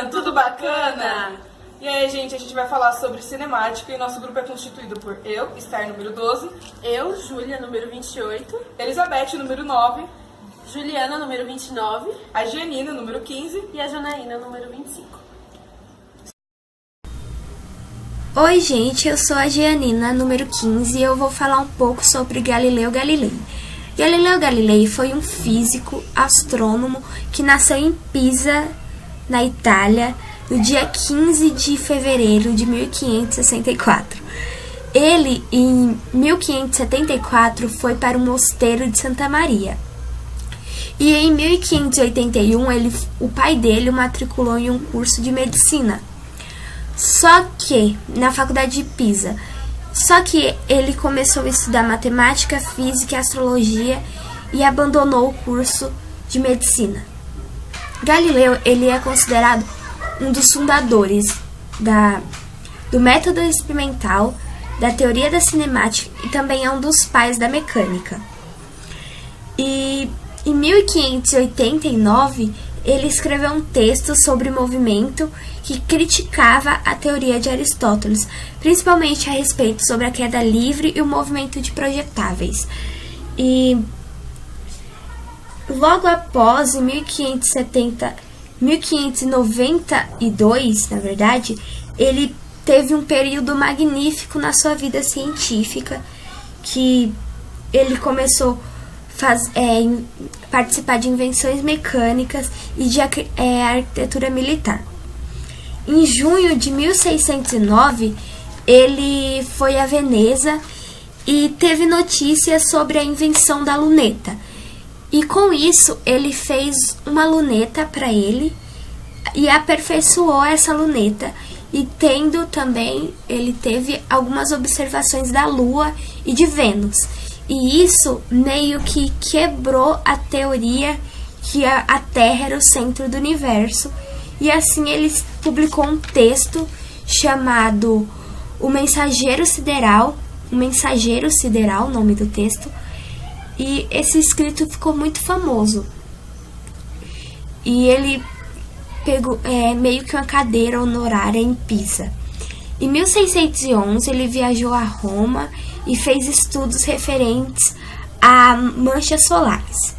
tudo bacana? E aí, gente, a gente vai falar sobre cinemática e nosso grupo é constituído por eu, Star, número 12, eu, Júlia, número 28, Elizabeth, número 9, Juliana, número 29, a Gianina, número 15 e a Janaína, número 25. Oi, gente, eu sou a Gianina, número 15, e eu vou falar um pouco sobre Galileu Galilei. Galileu Galilei foi um físico, astrônomo, que nasceu em Pisa, na Itália, no dia 15 de fevereiro de 1564. Ele, em 1574, foi para o mosteiro de Santa Maria. E em 1581, o pai dele o matriculou em um curso de medicina. Só que, na faculdade de Pisa, ele começou a estudar matemática, física e astrologia e abandonou o curso de medicina. Galileu, ele é considerado um dos fundadores do método experimental, da teoria da cinemática e também é um dos pais da mecânica. E em 1589, ele escreveu um texto sobre movimento que criticava a teoria de Aristóteles, principalmente a respeito sobre a queda livre e o movimento de projetáveis. E logo após, em 1592, na verdade, ele teve um período magnífico na sua vida científica, que ele começou participar de invenções mecânicas e de arquitetura militar. Em junho de 1609, ele foi a Veneza e teve notícias sobre a invenção da luneta. E com isso, ele fez uma luneta para ele e aperfeiçoou essa luneta. E ele teve algumas observações da Lua e de Vênus. E isso meio que quebrou a teoria que a Terra era o centro do universo. E assim ele publicou um texto chamado O Mensageiro Sideral. O Mensageiro Sideral, o nome do texto. E esse escrito ficou muito famoso. E ele pegou meio que uma cadeira honorária em Pisa. Em 1611, ele viajou a Roma e fez estudos referentes a manchas solares.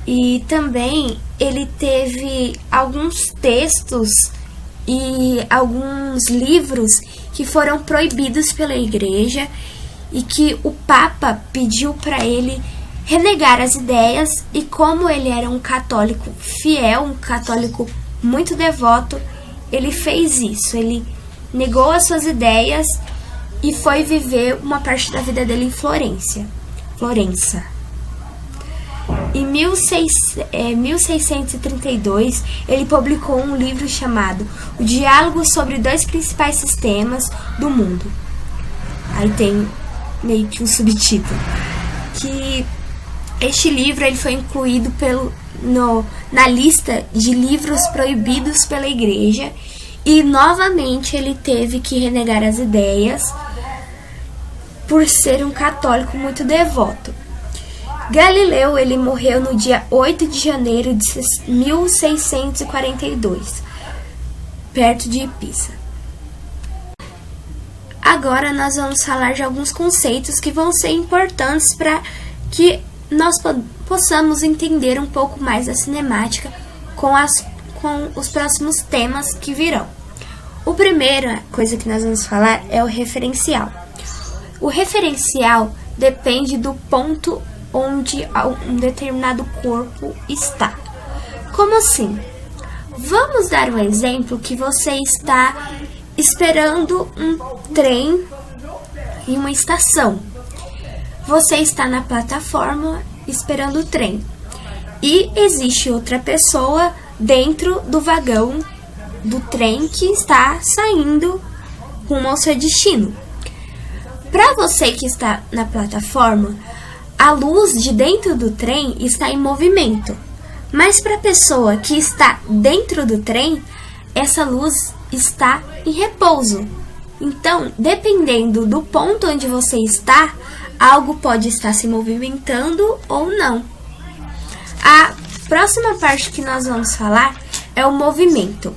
E também ele teve alguns textos e alguns livros que foram proibidos pela igreja e que o Papa pediu para ele renegar as ideias, e como ele era um católico fiel, um católico muito devoto, ele fez isso. Ele negou as suas ideias e foi viver uma parte da vida dele em Florença. Em 1632, ele publicou um livro chamado O Diálogo sobre dois principais sistemas do mundo. Aí tem meio que um subtítulo. Que este livro ele foi incluído na lista de livros proibidos pela igreja. E novamente ele teve que renegar as ideias por ser um católico muito devoto. Galileu ele morreu no dia 8 de janeiro de 1642, perto de Pisa. Agora nós vamos falar de alguns conceitos que vão ser importantes para que nós possamos entender um pouco mais da cinemática com os próximos temas que virão. A primeira coisa que nós vamos falar é o referencial. O referencial depende do ponto onde um determinado corpo está. Como assim? Vamos dar um exemplo que você está esperando um trem em uma estação. Você está na plataforma esperando o trem e existe outra pessoa dentro do vagão do trem que está saindo rumo ao seu destino. Para você que está na plataforma, a luz de dentro do trem está em movimento, mas para a pessoa que está dentro do trem, essa luz está em repouso. Então, dependendo do ponto onde você está, algo pode estar se movimentando ou não. A próxima parte que nós vamos falar é o movimento.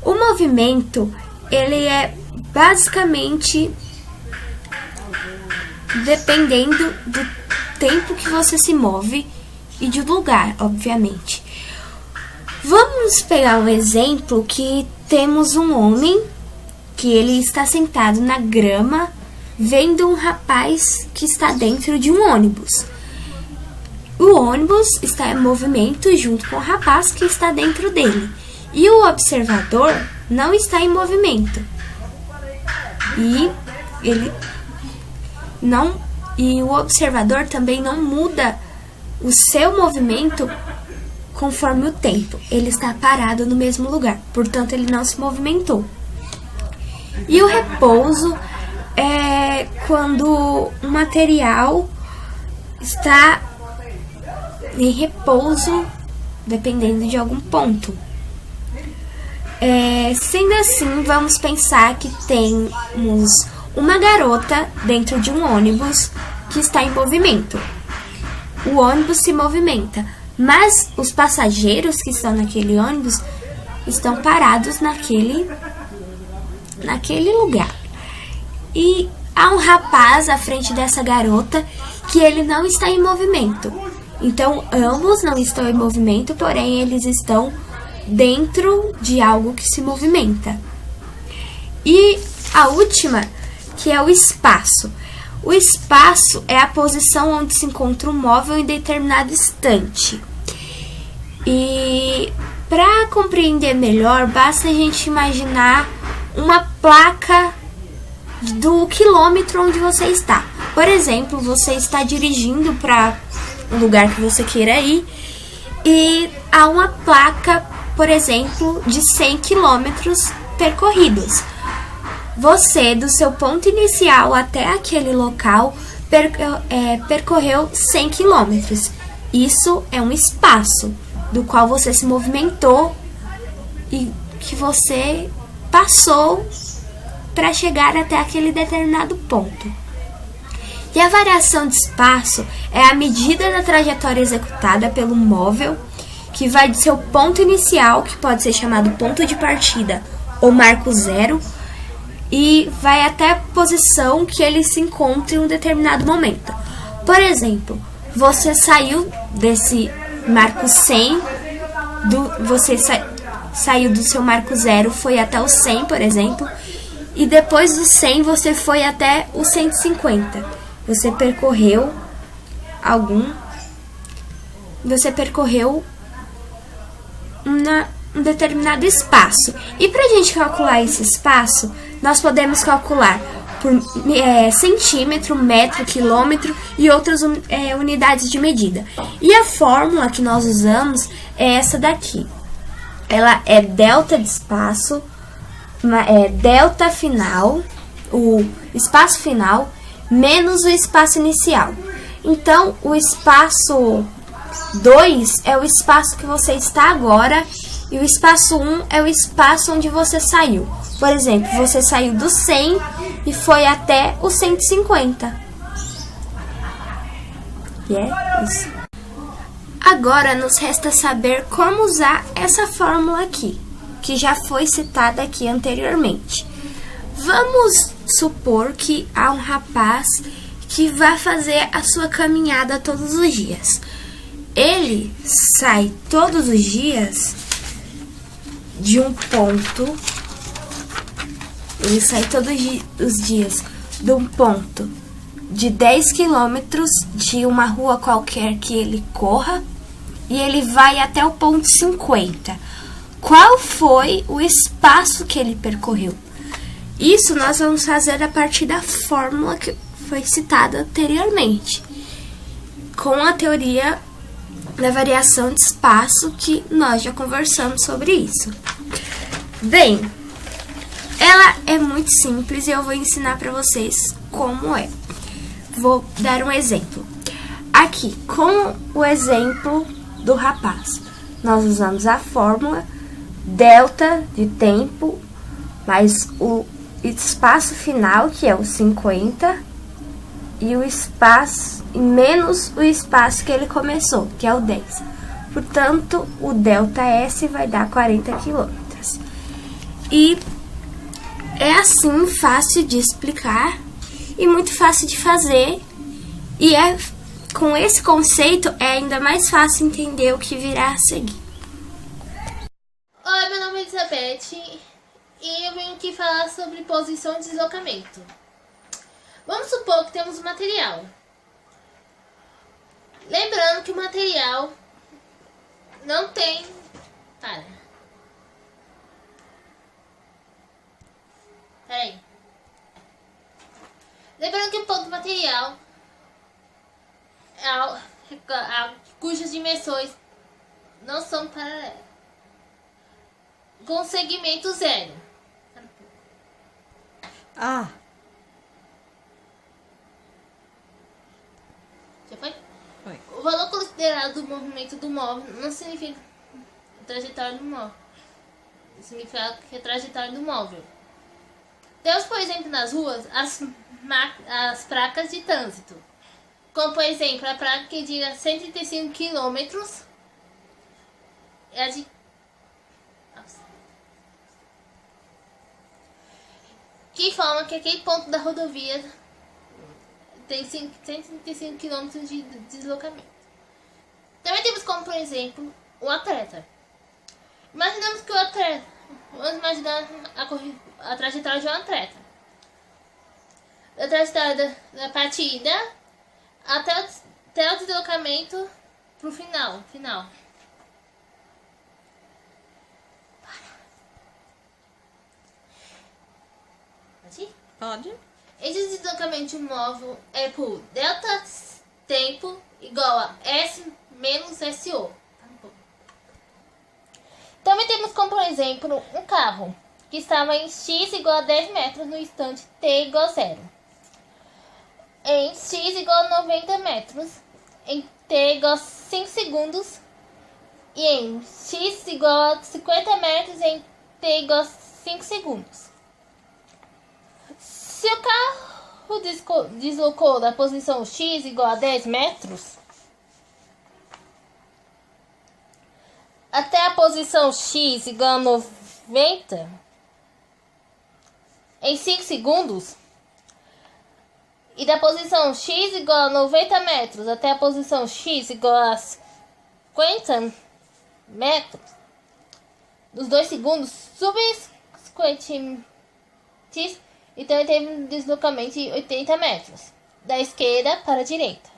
O movimento, ele é basicamente dependendo do tempo que você se move e do lugar, obviamente. Vamos pegar um exemplo que temos um homem que ele está sentado na grama vendo um rapaz que está dentro de um ônibus. O ônibus está em movimento junto com o rapaz que está dentro dele. E o observador não está em movimento. E o observador também não muda o seu movimento conforme o tempo. Ele está parado no mesmo lugar, portanto ele não se movimentou. E o repouso é quando um material está em repouso, dependendo de algum ponto. Sendo assim, vamos pensar que temos uma garota dentro de um ônibus que está em movimento. O ônibus se movimenta, mas os passageiros que estão naquele ônibus estão parados naquele lugar. E há um rapaz à frente dessa garota que ele não está em movimento. Então, ambos não estão em movimento, porém eles estão dentro de algo que se movimenta. E a última, que é o espaço. O espaço é a posição onde se encontra um móvel em determinado instante. E para compreender melhor, basta a gente imaginar uma placa do quilômetro onde você está. Por exemplo, você está dirigindo para um lugar que você queira ir e há uma placa, por exemplo, de 100 quilômetros percorridos. Você, do seu ponto inicial até aquele local, percorreu 100 quilômetros. Isso é um espaço do qual você se movimentou e que você passou para chegar até aquele determinado ponto. E a variação de espaço é a medida da trajetória executada pelo móvel, que vai de seu ponto inicial, que pode ser chamado ponto de partida ou marco zero, e vai até a posição que ele se encontra em um determinado momento. Por exemplo, você saiu desse marco 100, saiu do seu marco zero, foi até o 100, por exemplo, e depois do 100 você foi até o 150. Você percorreu um determinado espaço. E para a gente calcular esse espaço, nós podemos calcular por centímetro, metro, quilômetro e outras unidades de medida. E a fórmula que nós usamos é essa daqui. Ela é delta de espaço, delta final, o espaço final, menos o espaço inicial. Então, o espaço 2 é o espaço que você está agora e o espaço 1 é o espaço onde você saiu. Por exemplo, você saiu do 100 e foi até o 150. E é isso. Agora nos resta saber como usar essa fórmula aqui, que já foi citada aqui anteriormente. Vamos supor que há um rapaz que vai fazer a sua caminhada todos os dias. Ele sai todos os dias de um ponto. Ele sai todos os dias de um ponto de 10 quilômetros de uma rua qualquer que ele corra e ele vai até o ponto 50. Qual foi o espaço que ele percorreu? Isso nós vamos fazer a partir da fórmula que foi citada anteriormente, com a teoria da variação de espaço, que nós já conversamos sobre isso. Bem, ela é muito simples e eu vou ensinar para vocês como é. Vou dar um exemplo. Aqui, com o exemplo do rapaz, nós usamos a fórmula delta de tempo mais o espaço final, que é o 50, e o espaço menos o espaço que ele começou, que é o 10. Portanto, o ΔS vai dar 40 quilômetros. E é assim fácil de explicar e muito fácil de fazer. E com esse conceito é ainda mais fácil entender o que virá a seguir. Oi, meu nome é Elizabeth e eu venho aqui falar sobre posição de deslocamento. Vamos supor que temos um material. Lembrando que o material não tem... Peraí. Lembrando que o ponto do material cujas dimensões não são paralelas, com segmento zero. Já foi? Foi. O valor considerado do movimento do móvel não significa a trajetória do móvel. Significa que a trajetória do móvel. Temos, por exemplo, nas ruas, as placas de trânsito. Como, por exemplo, a placa que diga 135 km é a de... que informa que aquele ponto da rodovia tem 135 km de deslocamento. Também temos como, por exemplo, o atleta. Imaginamos que o atleta... Vamos imaginar a trajetória de um atleta. A trajetória da partida até o deslocamento pro final. Pode? Esse deslocamento de um móvel é por delta tempo igual a S menos SO. Também temos como, por exemplo, um carro que estava em x igual a 10 metros no instante t igual a 0. Em x igual a 90 metros, em t igual a 5 segundos e em x igual a 50 metros em t igual a 5 segundos. Se o carro deslocou da posição x igual a 10 metros até a posição x igual a 90 em 5 segundos, e da posição x igual a 90 metros até a posição x igual a 50 metros, nos 2 segundos subsequentes, então teve um deslocamento de 80 metros, da esquerda para a direita.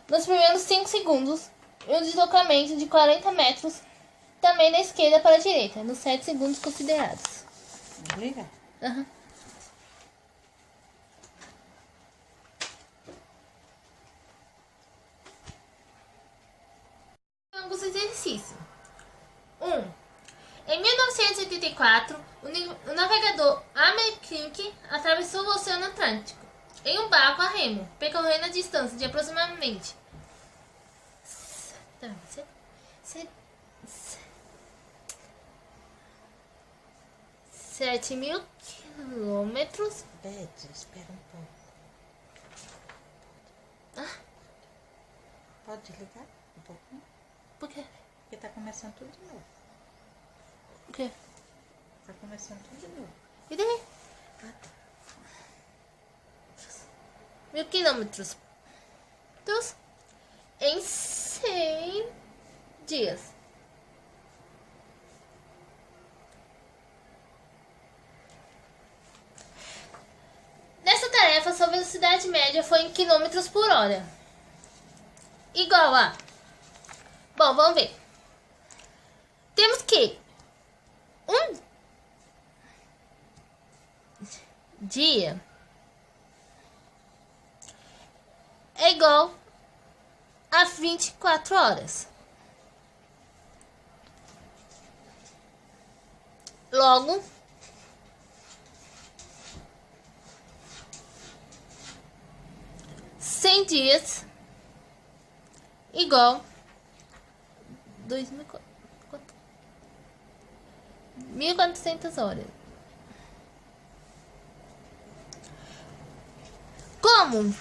Nos primeiros 5 segundos, um deslocamento de 40 metros, também da esquerda para a direita, nos 7 segundos considerados. Obrigada. Uhum. Alguns exercícios. 1. Em 1984, o navegador Amherst atravessou o Oceano Atlântico em um barco a remo, percorrendo a distância de aproximadamente 7.000 quilômetros. Espera um pouco. Pode ligar um pouquinho? Por quê? Porque tá começando tudo de novo. O quê? Tá começando tudo de novo. E daí? 1.000 quilômetros. Em 100 dias. Nessa tarefa, sua velocidade média foi em quilômetros por hora. Igual a... Bom, vamos ver. Temos que um dia é igual a 24 horas. Logo, cem dias igual 1.400 horas. Como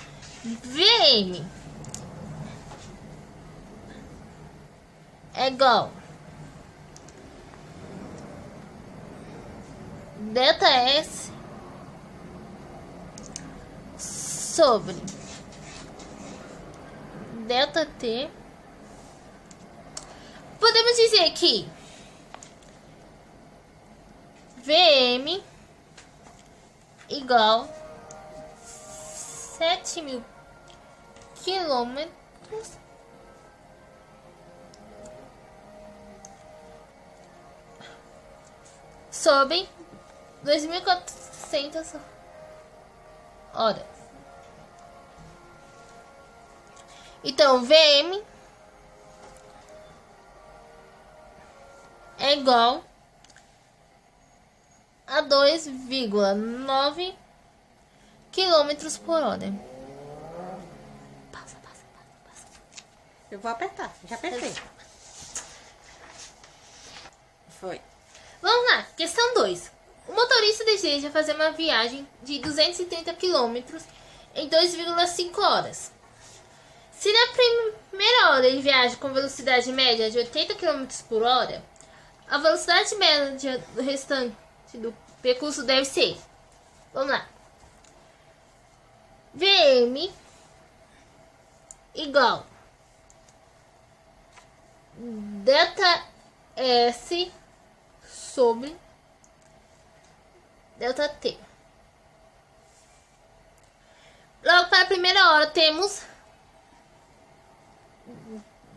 VM é igual delta S sobre delta T. Podemos dizer que VM igual 7.000 quilômetros sobre 2.400 horas. Então, VM é igual a 2,9 quilômetros por hora. Passa. Eu vou apertar, já apertei. Foi. Vamos lá, questão 2. O motorista deseja fazer uma viagem de 230 quilômetros em 2,5 horas. Se na primeira hora ele viaja com velocidade média de 80 km por hora, a velocidade média do restante do percurso deve ser, vamos lá, VM igual delta S sobre delta T. Logo, para a primeira hora temos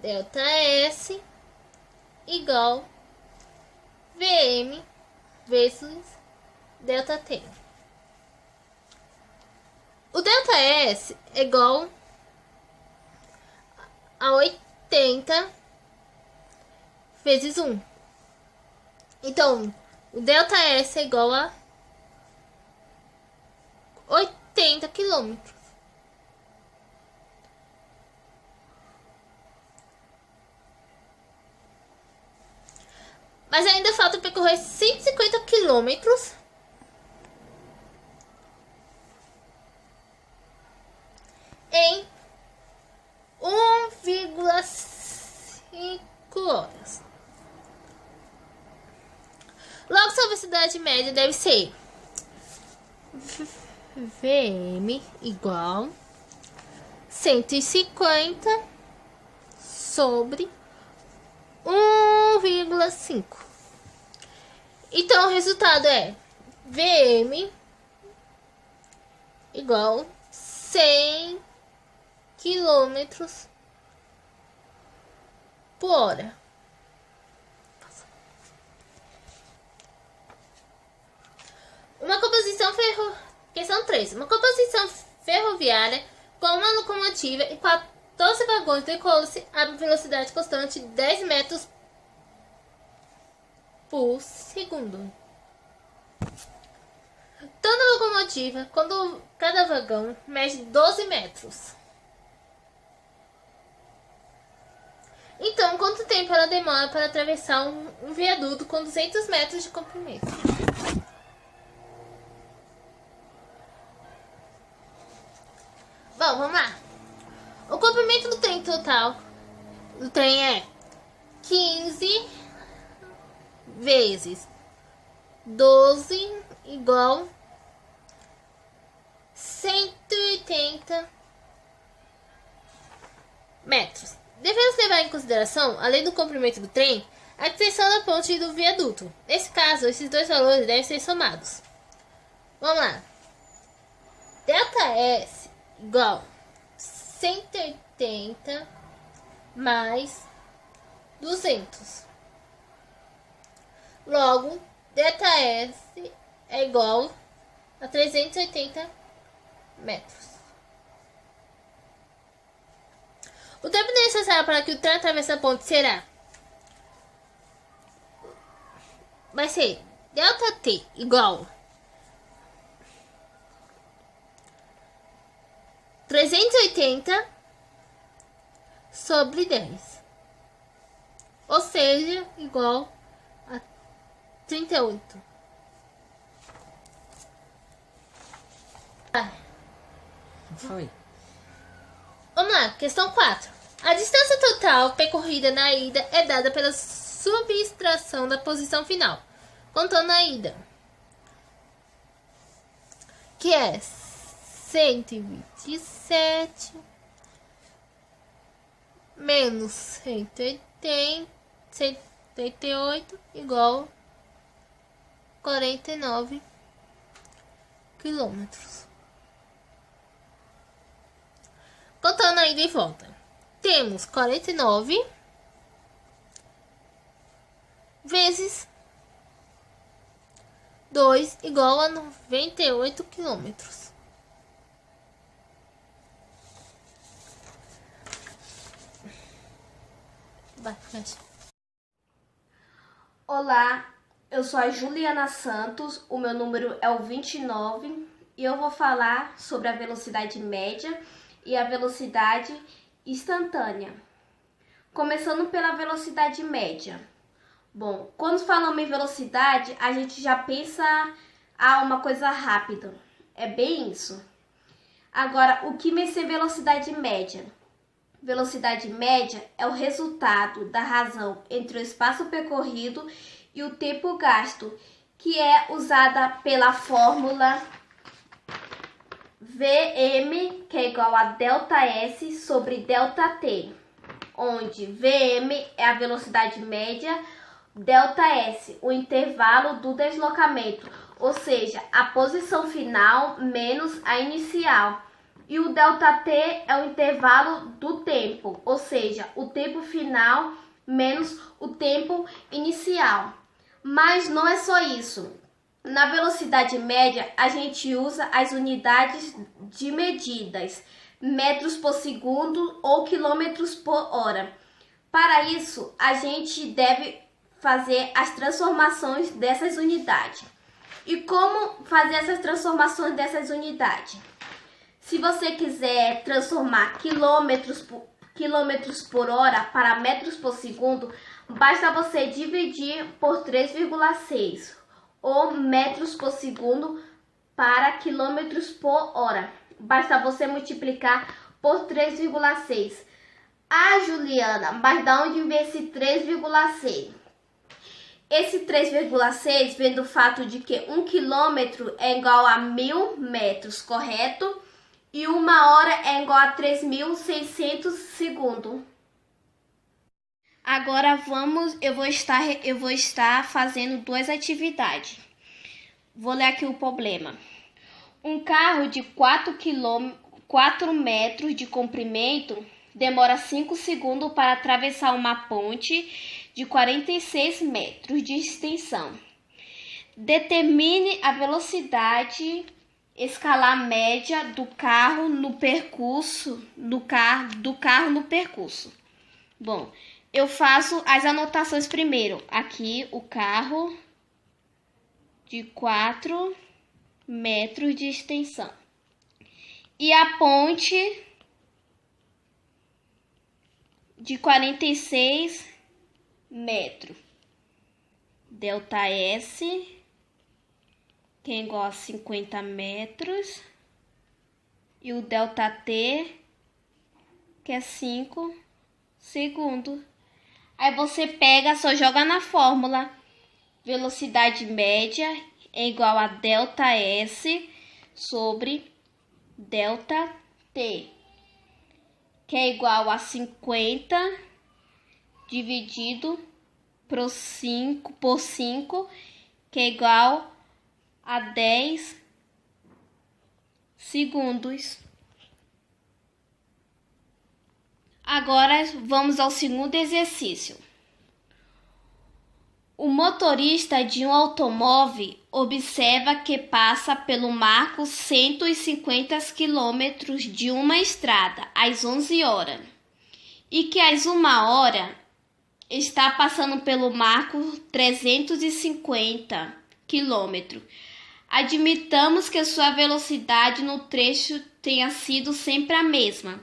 delta S igual VM vezes delta T. O delta S é igual a 80 vezes 1. Então, o delta S é igual a 80 quilômetros. Mas ainda falta percorrer 150 quilômetros em 1,5 horas. Logo, sua velocidade média deve ser VM igual 150 sobre 1,5. Então, o resultado é VM igual 100 quilômetros por hora. Questão 3. Uma composição ferroviária com uma locomotiva e 14 vagões decola-se a velocidade constante de 10 metros por segundo. Toda locomotiva, quando cada vagão mede 12 metros. Então, quanto tempo ela demora para atravessar um viaduto com 200 metros de comprimento? Bom, vamos lá. O comprimento do trem total do trem é 15 vezes 12 igual 180 metros. Devemos levar em consideração, além do comprimento do trem, a extensão da ponte e do viaduto. Nesse caso, esses dois valores devem ser somados. Vamos lá. Delta S igual 180 mais 200. Logo, delta S é igual a 380 metros. O tempo necessário para que o trem atravesse a ponte vai ser delta T igual 380 sobre 10. Ou seja, igual a 38. Foi. Vamos lá, questão 4. A distância total percorrida na ida é dada pela subtração da posição final, contando a ida, que é 127 menos 188 igual 49 quilômetros. Contando a ida e volta, temos 49 vezes 2 igual a 98 quilômetros. Vai, fecha. Olá, eu sou a Juliana Santos, o meu número é o 29 e eu vou falar sobre a velocidade média e a velocidade instantânea. Começando pela velocidade média. Bom, quando falamos em velocidade, a gente já pensa uma coisa rápida. É bem isso. Agora, o que vai ser velocidade média? Velocidade média é o resultado da razão entre o espaço percorrido e o tempo gasto, que é usada pela fórmula Vm, que é igual a ΔS sobre ΔT, onde Vm é a velocidade média, ΔS, o intervalo do deslocamento, ou seja, a posição final menos a inicial. E o ΔT é o intervalo do tempo, ou seja, o tempo final menos o tempo inicial. Mas não é só isso. Na velocidade média, a gente usa as unidades de medidas, metros por segundo ou quilômetros por hora. Para isso, a gente deve fazer as transformações dessas unidades. E como fazer essas transformações dessas unidades? Se você quiser transformar quilômetros por hora para metros por segundo, basta você dividir por 3,6 ou metros por segundo para quilômetros por hora. Basta você multiplicar por 3,6. Ah, Juliana, mas de onde vem esse 3,6? Esse 3,6 vem do fato de que 1 quilômetro é igual a 1.000 metros, correto? E 1 hora é igual a 3.600 segundos. Agora eu vou estar fazendo duas atividades. Vou ler aqui o problema. Um carro de 4 metros de comprimento demora 5 segundos para atravessar uma ponte de 46 metros de extensão. Determine a velocidade escalar média do carro no percurso. Bom, eu faço as anotações primeiro. Aqui o carro de 4 metros de extensão. E a ponte de 46 metros. ΔS, que é igual a 50 metros. E o ΔT, que é 5 segundos. Aí você pega, só joga na fórmula. Velocidade média é igual a ΔS sobre ΔT, que é igual a 50 dividido por 5, que é igual a 10 segundos. Agora vamos ao segundo exercício. O motorista de um automóvel observa que passa pelo marco 150 km de uma estrada às 11 horas e que às 1 hora está passando pelo marco 350 km. Admitamos que sua velocidade no trecho tenha sido sempre a mesma.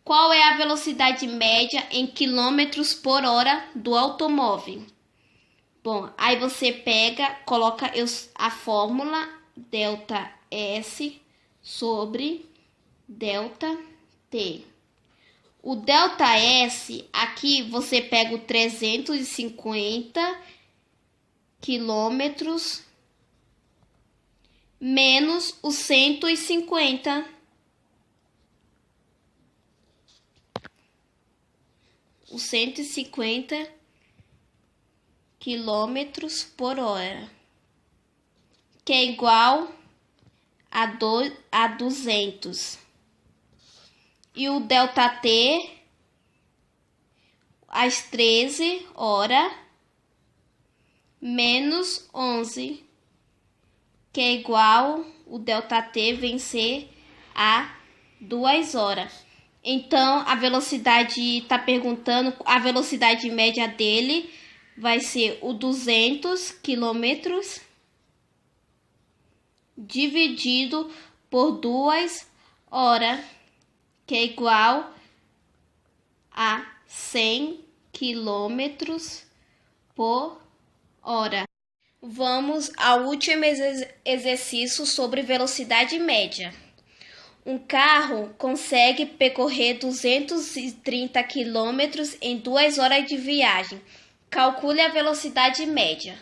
Qual é a velocidade média em quilômetros por hora do automóvel? Bom, aí você coloca a fórmula ΔS sobre ΔT. O ΔS, aqui você pega o 350 quilômetros menos os 150. Os 150 quilômetros por hora, que é igual a 200. E o ΔT, às 13 horas, menos 11, que é igual, o ΔT vem ser a 2 horas. Então, a velocidade, está perguntando, a velocidade média dele vai ser o 200 quilômetros dividido por 2 horas, que é igual a 100 quilômetros por hora. Vamos ao último exercício sobre velocidade média. Um carro consegue percorrer 230 quilômetros em 2 horas de viagem. Calcule a velocidade média.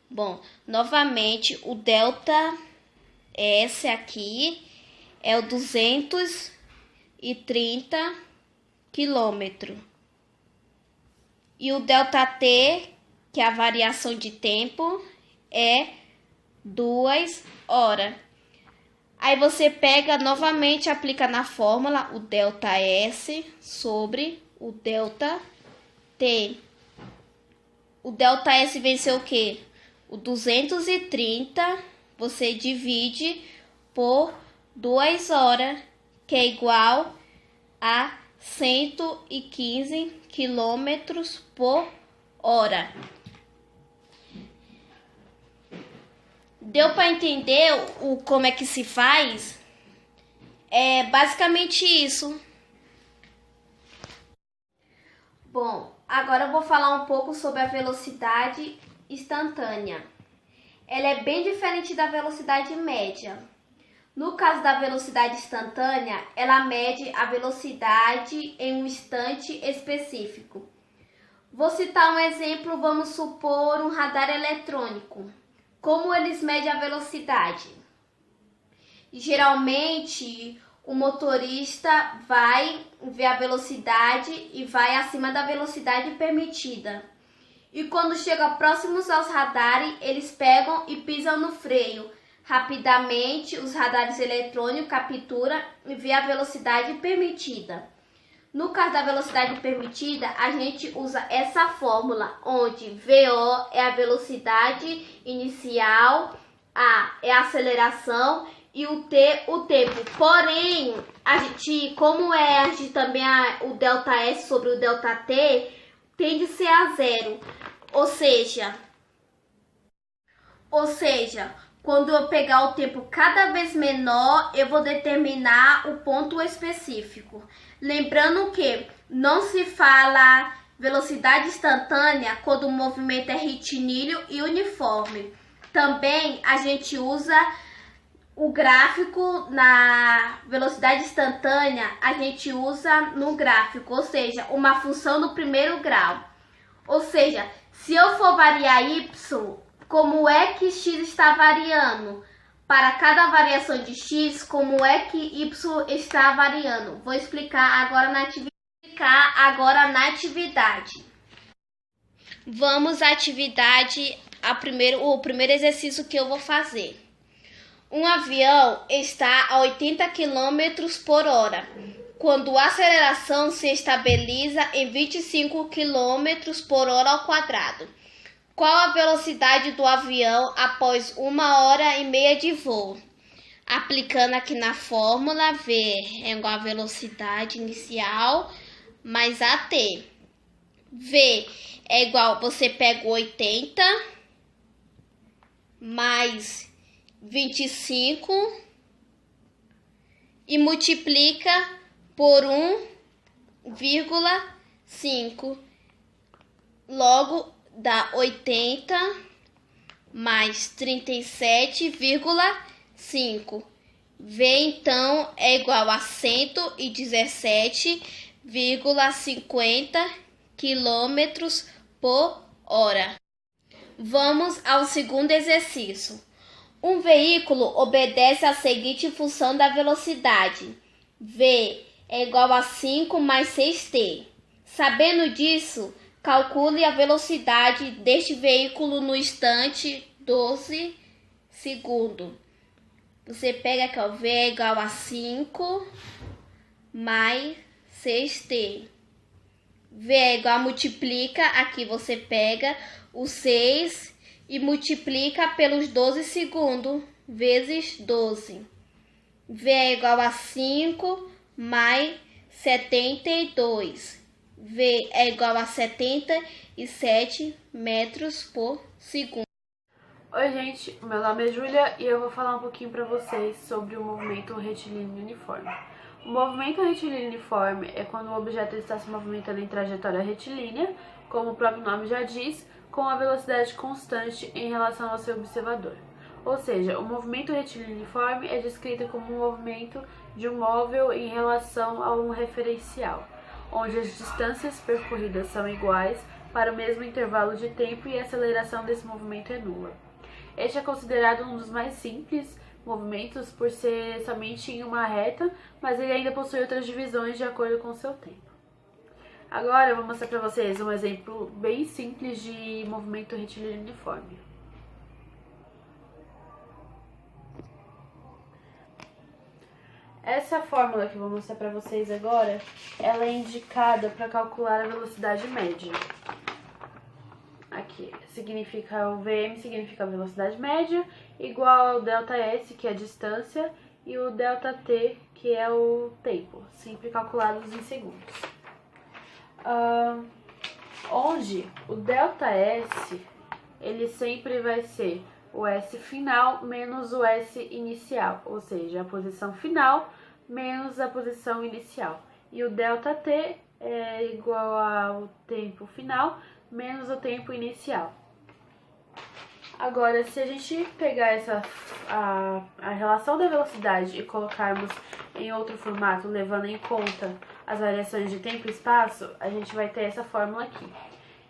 Bom, novamente, o ΔS aqui é o 230 quilômetros. E o ΔT, que é a variação de tempo, é 2 horas. Aí você pega novamente, aplica na fórmula o ΔS sobre o ΔT. O ΔS vem ser o quê? O 230 você divide por 2 horas, que é igual a 115 quilômetros por hora. Deu para entender como é que se faz? É basicamente isso. Bom, agora eu vou falar um pouco sobre a velocidade instantânea. Ela é bem diferente da velocidade média. No caso da velocidade instantânea, ela mede a velocidade em um instante específico. Vou citar um exemplo, vamos supor um radar eletrônico. Como eles medem a velocidade? Geralmente, o motorista vai ver a velocidade e vai acima da velocidade permitida. E quando chega próximos aos radares, eles pegam e pisam no freio. Rapidamente, os radares eletrônicos capturam e vê a velocidade permitida. No caso da velocidade permitida, a gente usa essa fórmula, onde VO é a velocidade inicial, A é a aceleração e o T, o tempo. Porém, a gente também o ΔS sobre o ΔT, tende a ser a zero. Ou seja, quando eu pegar o tempo cada vez menor, eu vou determinar o ponto específico. Lembrando que não se fala velocidade instantânea quando o movimento é retilíneo e uniforme. Também a gente usa o gráfico na velocidade instantânea, a gente usa no gráfico, ou seja, uma função no primeiro grau. Ou seja, se eu for variar y, como é que x está variando? Para cada variação de x, como é que y está variando? Vou explicar agora na atividade. Vamos à atividade, o primeiro exercício que eu vou fazer. Um avião está a 80 km por hora, quando a aceleração se estabiliza em 25 km por hora ao quadrado. Qual a velocidade do avião após 1h30 de voo? Aplicando aqui na fórmula, V é igual a velocidade inicial mais AT. V é igual, você pega 80 mais 25 e multiplica por 1,5. Logo, dá 80 mais 37,5. V, então, é igual a 117 2,50 km/h. Vamos ao segundo exercício. Um veículo obedece à seguinte função da velocidade. V é igual a 5 mais 6t. Sabendo disso, calcule a velocidade deste veículo no instante 12 segundos. Você pega aqui, ó, V é igual a 5 mais 6t. V é igual a multiplica, aqui você pega o 6 e multiplica pelos 12 segundos, vezes 12. V é igual a 5 mais 72. V é igual a 77 metros por segundo. Oi, gente, meu nome é Júlia e eu vou falar um pouquinho para vocês sobre o movimento retilíneo uniforme. O movimento retilíneo uniforme é quando o objeto está se movimentando em trajetória retilínea, como o próprio nome já diz, com a velocidade constante em relação ao seu observador. Ou seja, o movimento retilíneo uniforme é descrito como um movimento de um móvel em relação a um referencial, onde as distâncias percorridas são iguais para o mesmo intervalo de tempo e a aceleração desse movimento é nula. Este é considerado um dos mais simples movimentos por ser somente em uma reta, mas ele ainda possui outras divisões de acordo com o seu tempo. Agora eu vou mostrar para vocês um exemplo bem simples de movimento retilíneo uniforme. Essa fórmula que eu vou mostrar para vocês agora, ela é indicada para calcular a velocidade média. Aqui significa o VM, significa a velocidade média, igual ao ΔS, que é a distância, e o ΔT, que é o tempo, sempre calculados em segundos. Onde o ΔS, ele sempre vai ser o S final menos o S inicial, ou seja, a posição final menos a posição inicial. E o ΔT é igual ao tempo final menos o tempo inicial. Agora, se a gente pegar a relação da velocidade e colocarmos em outro formato, levando em conta as variações de tempo e espaço, a gente vai ter essa fórmula aqui,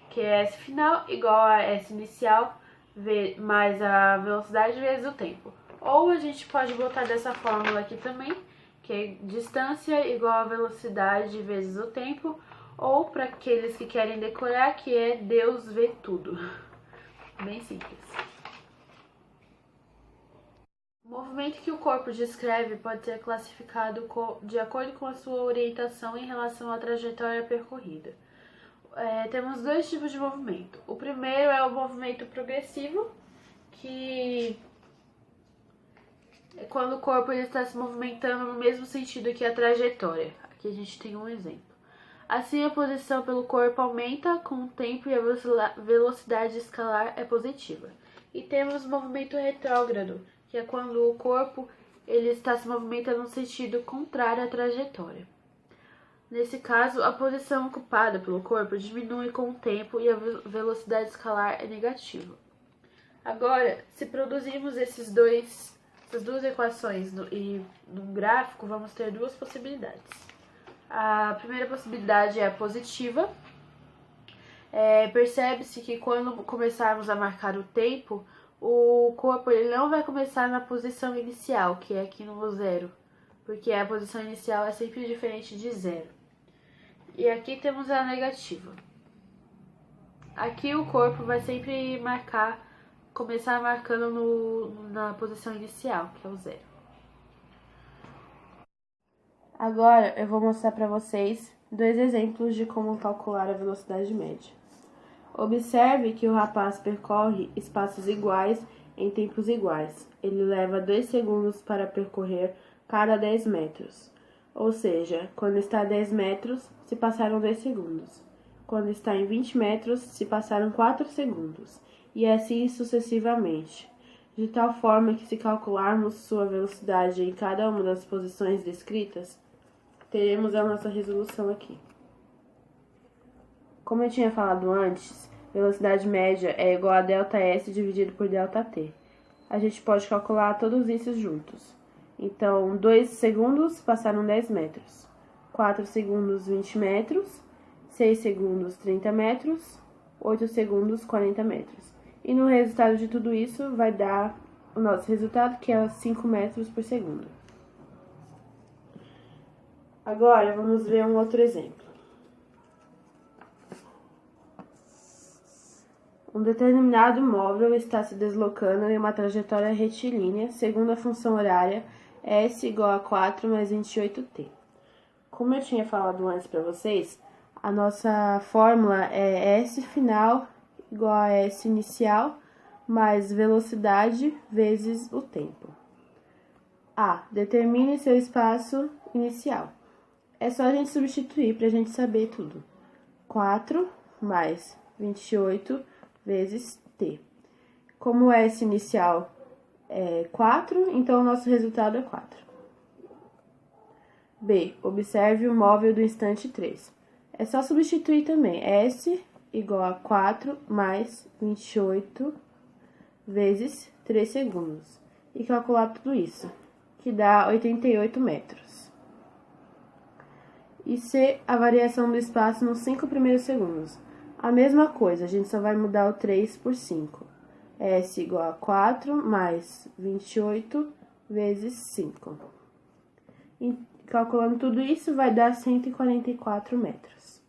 que é S final igual a S inicial mais a velocidade vezes o tempo. Ou a gente pode botar dessa fórmula aqui também, que é distância igual a velocidade vezes o tempo, ou para aqueles que querem decorar, que é Deus vê tudo. Bem simples. O movimento que o corpo descreve pode ser classificado de acordo com a sua orientação em relação à trajetória percorrida. Temos dois tipos de movimento. O primeiro é o movimento progressivo, que é quando o corpo ele está se movimentando no mesmo sentido que a trajetória. Aqui a gente tem um exemplo. Assim, a posição pelo corpo aumenta com o tempo e a velocidade escalar é positiva. E temos o movimento retrógrado, que é quando o corpo ele está se movimentando no sentido contrário à trajetória. Nesse caso, a posição ocupada pelo corpo diminui com o tempo e a velocidade escalar é negativa. Agora, se produzirmos essas duas equações e num gráfico, vamos ter duas possibilidades. A primeira possibilidade é a positiva. Percebe-se que quando começarmos a marcar o tempo, o corpo ele não vai começar na posição inicial, que é aqui no zero, porque a posição inicial é sempre diferente de zero. E aqui temos a negativa. Aqui o corpo vai sempre começar marcando na posição inicial, que é o zero. Agora eu vou mostrar para vocês dois exemplos de como calcular a velocidade média. Observe que o rapaz percorre espaços iguais em tempos iguais. Ele leva 2 segundos para percorrer cada 10 metros. Ou seja, quando está a 10 metros, se passaram 2 segundos. Quando está em 20 metros, se passaram 4 segundos. E assim sucessivamente. De tal forma que se calcularmos sua velocidade em cada uma das posições descritas, teremos a nossa resolução aqui. Como eu tinha falado antes, velocidade média é igual a ΔS dividido por ΔT. A gente pode calcular todos esses juntos. Então, 2 segundos passaram 10 metros. 4 segundos 20 metros, 6 segundos 30 metros, 8 segundos 40 metros. E no resultado de tudo isso vai dar o nosso resultado, que é 5 metros por segundo. Agora vamos ver um outro exemplo. Um determinado móvel está se deslocando em uma trajetória retilínea segundo a função horária S igual a 4 mais 28t. Como eu tinha falado antes para vocês, a nossa fórmula é S final igual a S inicial mais velocidade vezes o tempo. A. Determine seu espaço inicial. É só a gente substituir para a gente saber tudo. 4 mais 28 vezes t. Como o S inicial é 4, então o nosso resultado é 4. B. Observe o móvel do instante 3. É só substituir também. S igual a 4 mais 28 vezes 3 segundos. E calcular tudo isso, que dá 88 metros. E C. A variação do espaço nos 5 primeiros segundos. A mesma coisa, a gente só vai mudar o 3 por 5. S igual a 4 mais 28 vezes 5. E calculando tudo isso, vai dar 144 metros.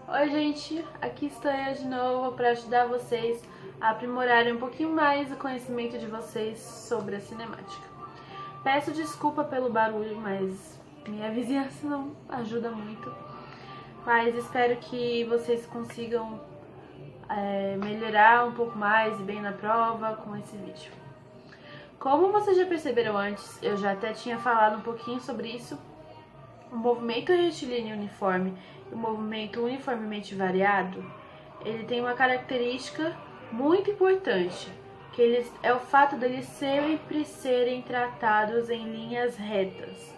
Oi, gente! Aqui estou eu de novo para ajudar vocês a aprimorarem um pouquinho mais o conhecimento de vocês sobre a cinemática. Peço desculpa pelo barulho, mas minha vizinhança não ajuda muito. Mas espero que vocês consigam melhorar um pouco mais e bem na prova com esse vídeo. Como vocês já perceberam antes, eu já até tinha falado um pouquinho sobre isso. O movimento retilíneo uniforme e o movimento uniformemente variado, ele tem uma característica muito importante, que é o fato deles sempre serem tratados em linhas retas.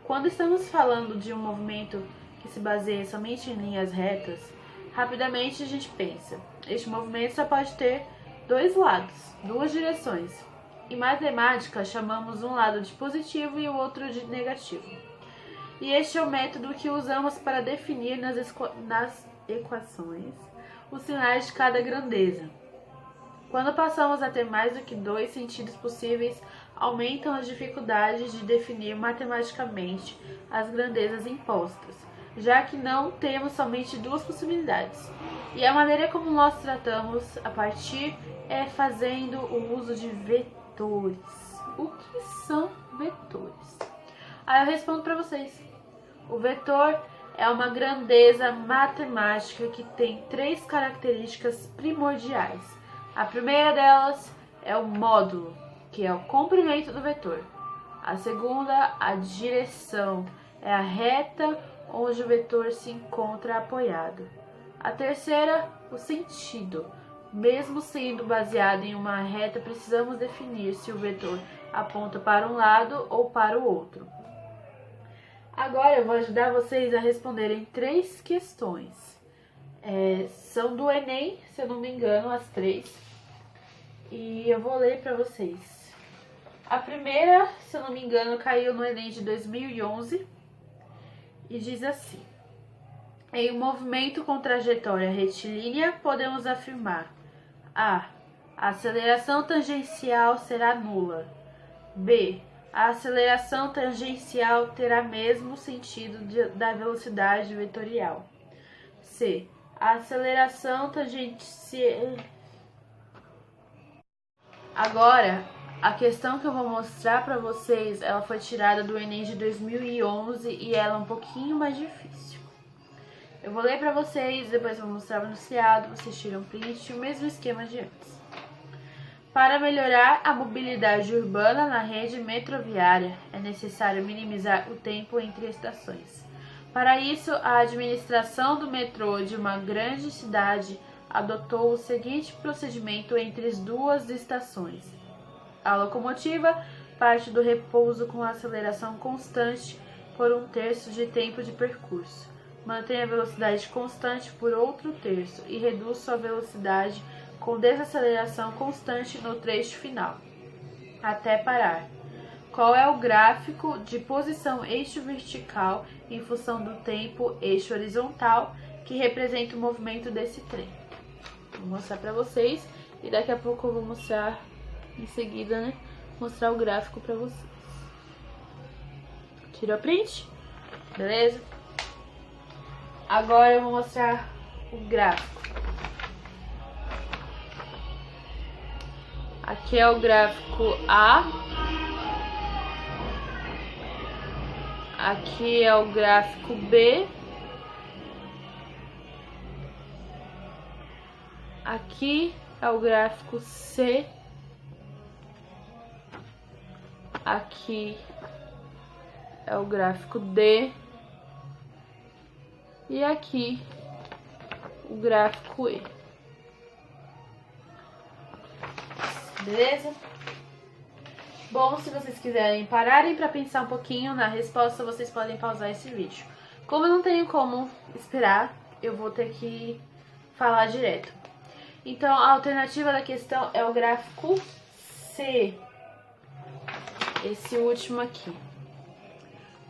Quando estamos falando de um movimento que se baseia somente em linhas retas, rapidamente a gente pensa, este movimento só pode ter dois lados, duas direções. Em matemática, chamamos um lado de positivo e o outro de negativo. E este é o método que usamos para definir nas equações os sinais de cada grandeza. Quando passamos a ter mais do que dois sentidos possíveis, aumentam as dificuldades de definir matematicamente as grandezas impostas, já que não temos somente duas possibilidades. E a maneira como nós tratamos a partir é fazendo o uso de vetores. O que são vetores? Aí eu respondo para vocês. O vetor é uma grandeza matemática que tem três características primordiais. A primeira delas é o módulo, que é o comprimento do vetor. A segunda, a direção, é a reta onde o vetor se encontra apoiado. A terceira, o sentido. Mesmo sendo baseado em uma reta, precisamos definir se o vetor aponta para um lado ou para o outro. Agora eu vou ajudar vocês a responderem três questões. São do Enem, se eu não me engano, as três. E eu vou ler para vocês. A primeira, se eu não me engano, caiu no Enem de 2011 e diz assim: em um movimento com trajetória retilínea, podemos afirmar: A. A aceleração tangencial será nula. B. A aceleração tangencial terá mesmo sentido da velocidade vetorial. C. A aceleração tangencial... Agora, a questão que eu vou mostrar para vocês, ela foi tirada do Enem de 2011 e ela é um pouquinho mais difícil. Eu vou ler para vocês, depois eu vou mostrar o enunciado, vocês tiram print, o mesmo esquema de antes. Para melhorar a mobilidade urbana na rede metroviária, é necessário minimizar o tempo entre estações. Para isso, a administração do metrô de uma grande cidade adotou o seguinte procedimento entre as duas estações. A locomotiva parte do repouso com aceleração constante por um terço de tempo de percurso, mantém a velocidade constante por outro terço e reduz sua velocidade com desaceleração constante no trecho final, até parar. qual é o gráfico de posição eixo vertical em função do tempo eixo horizontal que representa o movimento desse trem. Vou mostrar para vocês e daqui a pouco eu vou mostrar em seguida, né? Mostrar o gráfico para vocês. Tirou print? Beleza? Agora eu vou mostrar o gráfico. Aqui é o gráfico A. Aqui é o gráfico B. Aqui é o gráfico C. Aqui é o gráfico D. E aqui o gráfico E. Beleza? Bom, se vocês quiserem pararem para pensar um pouquinho na resposta, vocês podem pausar esse vídeo. Como eu não tenho como esperar, eu vou ter que falar direto. Então, a alternativa da questão é o gráfico C. Esse último aqui.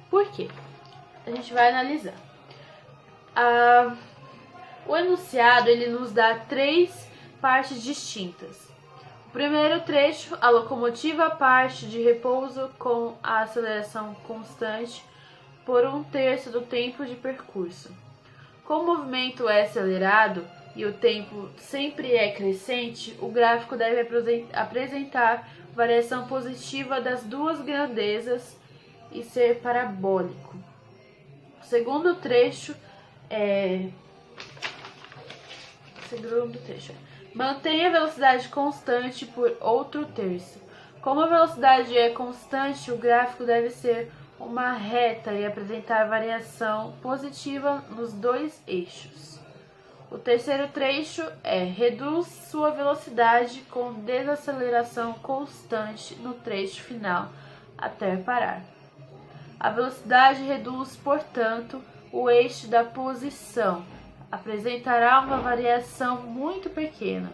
Por quê? A gente vai analisar. O enunciado, ele nos dá 3 partes distintas. O primeiro trecho, a locomotiva parte de repouso com a aceleração constante por 1/3 do tempo de percurso. Como o movimento é acelerado e o tempo sempre é crescente, o gráfico deve apresentar variação positiva das duas grandezas e ser parabólico. O segundo trecho mantenha a velocidade constante por outro terço. Como a velocidade é constante, o gráfico deve ser uma reta e apresentar variação positiva nos dois eixos. O terceiro trecho reduz sua velocidade com desaceleração constante no trecho final até parar. A velocidade reduz, portanto, o eixo da posição. Apresentará uma variação muito pequena.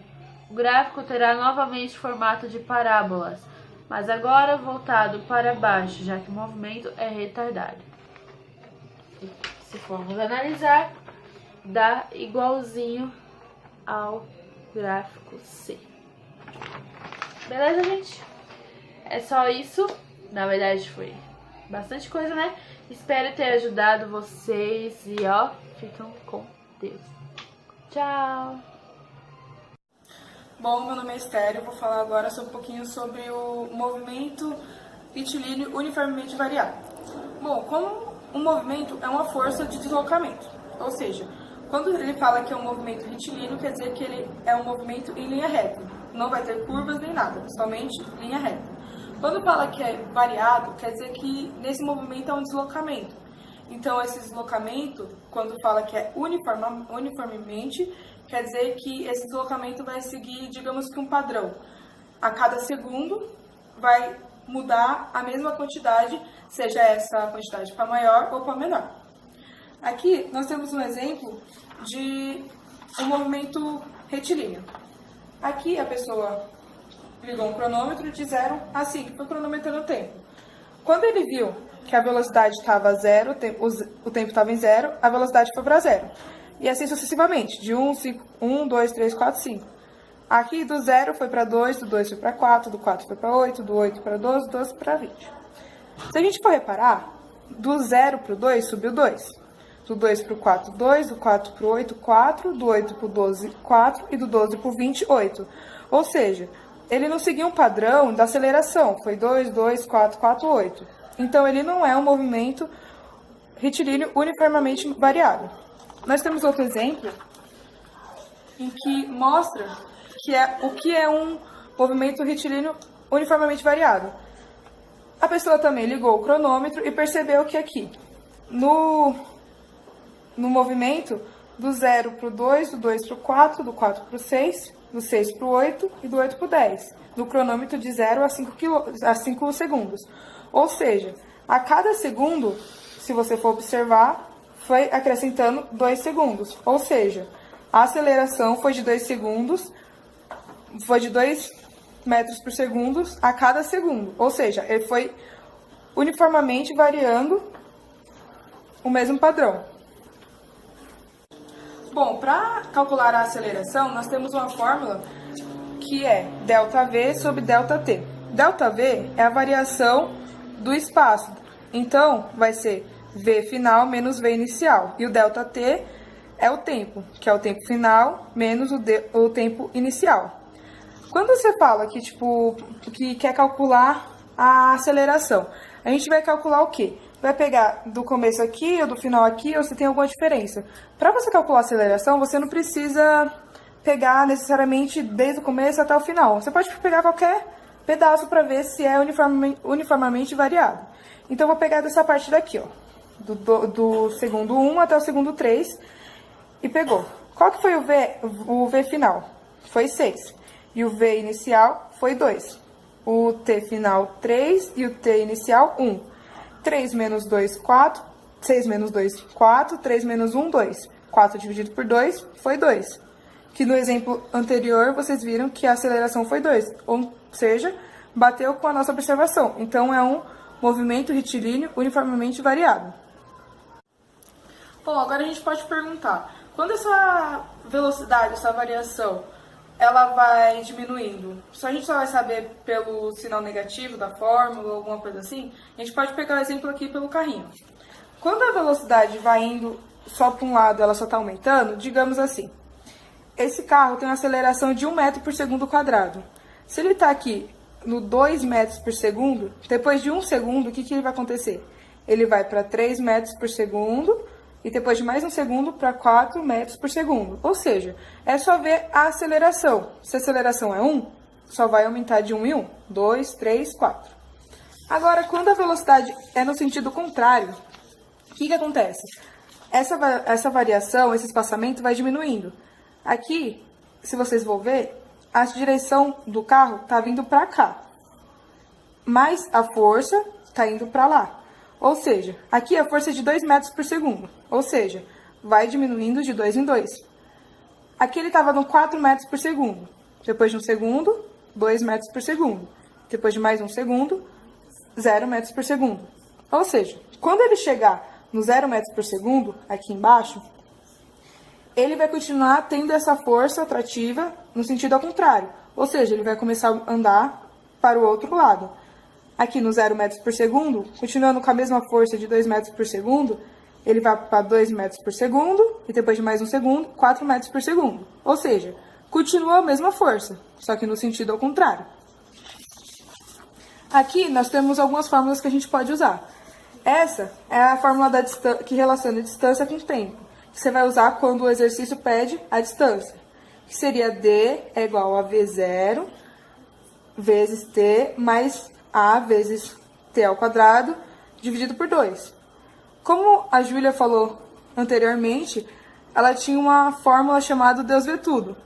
O gráfico terá novamente formato de parábolas, mas agora voltado para baixo, já que o movimento é retardado. Se formos analisar, dá igualzinho ao gráfico C. Beleza, gente? É só isso. Na verdade, foi bastante coisa, né? Espero ter ajudado vocês e ficam com Deus. Tchau! Bom, meu nome é Esther, eu vou falar agora um pouquinho sobre o movimento retilíneo uniformemente variável. Bom, como um movimento é uma força de deslocamento, ou seja, quando ele fala que é um movimento retilíneo, quer dizer que ele é um movimento em linha reta, não vai ter curvas nem nada, somente linha reta. Quando fala que é variado, quer dizer que nesse movimento é um deslocamento. Então, esse deslocamento, quando fala que é uniformemente, quer dizer que esse deslocamento vai seguir, digamos que um padrão. A cada segundo vai mudar a mesma quantidade, seja essa quantidade para maior ou para menor. Aqui nós temos um exemplo de um movimento retilíneo. Aqui a pessoa ligou um cronômetro de 0 a 5, foi cronometrando o tempo. Quando ele viu que a velocidade estava 0, o tempo estava em 0, a velocidade foi para 0. E assim sucessivamente, de 1, 2, 3, 4, 5. Aqui do 0 foi para 2, do 2 foi para 4, do 4 foi para 8, do 8 para 12, do 12 para 20. Se a gente for reparar, do 0 para o 2 subiu 2. Do 2 para o 4, 2, do 4 para o 8, 4, do 8 para o 12, 4 e do 12 para o 20, 8. Ou seja, ele não seguiu um padrão da aceleração, foi 2, 2, 4, 4, 8. Então, ele não é um movimento retilíneo uniformemente variável. Nós temos outro exemplo em que mostra o que é um movimento retilíneo uniformemente variável. A pessoa também ligou o cronômetro e percebeu que aqui, no movimento, do 0 para o 2, do 2 para o 4, do 4 para o 6, do 6 para o 8 e do 8 para o 10, no cronômetro de 0 a 5 segundos. Ou seja, a cada segundo, se você for observar, foi acrescentando 2 segundos. Ou seja, a aceleração foi de 2 segundos, foi de 2 metros por segundo a cada segundo. Ou seja, ele foi uniformemente variando o mesmo padrão. Bom, para calcular a aceleração, nós temos uma fórmula que é ΔV sobre ΔT. ΔV é a variação do espaço, então vai ser V final menos V inicial. E o ΔT é o tempo, que é o tempo final menos o tempo inicial. Quando você fala que quer calcular a aceleração, a gente vai calcular o quê? Vai pegar do começo aqui ou do final aqui, ou se tem alguma diferença. Para você calcular a aceleração, você não precisa pegar necessariamente desde o começo até o final. Você pode pegar qualquer pedaço para ver se é uniformemente variado. Então, eu vou pegar dessa parte daqui, ó, do segundo 1 até o segundo 3, e pegou. Qual que foi o V final? Foi 6. E o V inicial foi 2. O T final, 3. E o T inicial, 1. 3 menos 2, 4. 6 menos 2, 4. 3 menos 1, 2. 4 dividido por 2 foi 2. Que no exemplo anterior, vocês viram que a aceleração foi 2. Ou seja, bateu com a nossa observação. Então, é um movimento retilíneo uniformemente variado. Bom, agora a gente pode perguntar, quando essa velocidade, essa variação, ela vai diminuindo, a gente só vai saber pelo sinal negativo da fórmula ou alguma coisa assim? A gente pode pegar o exemplo aqui pelo carrinho. Quando a velocidade vai indo só para um lado, ela só está aumentando, digamos assim, esse carro tem uma aceleração de 1 metro por segundo quadrado. Se ele está aqui no 2 metros por segundo, depois de 1 segundo, o que ele vai acontecer? Ele vai para 3 metros por segundo, e depois de mais 1 segundo para 4 metros por segundo. Ou seja, é só ver a aceleração. Se a aceleração é 1, só vai aumentar de 1 em 1. 2, 3, 4. Agora, quando a velocidade é no sentido contrário, o que acontece? Essa variação, esse espaçamento vai diminuindo. Aqui, se vocês vão ver, a direção do carro está vindo para cá. Mas a força está indo para lá. Ou seja, aqui a força é de 2 metros por segundo. Ou seja, vai diminuindo de 2 em 2. Aqui ele estava no 4 metros por segundo. Depois de 1 segundo, 2 metros por segundo. Depois de mais 1 segundo, 0 metros por segundo. Ou seja, quando ele chegar no 0 metros por segundo, aqui embaixo, ele vai continuar tendo essa força atrativa no sentido ao contrário. Ou seja, ele vai começar a andar para o outro lado. Aqui no 0 metros por segundo, continuando com a mesma força de 2 metros por segundo, ele vai para 2 metros por segundo, e depois de mais 1 segundo, 4 metros por segundo. Ou seja, continua a mesma força, só que no sentido ao contrário. Aqui nós temos algumas fórmulas que a gente pode usar. Essa é a fórmula que relaciona a distância com o tempo, que você vai usar quando o exercício pede a distância, que seria D é igual a V0 vezes T mais A vezes T ao quadrado dividido por 2. Como a Júlia falou anteriormente, ela tinha uma fórmula chamada Deus vê tudo.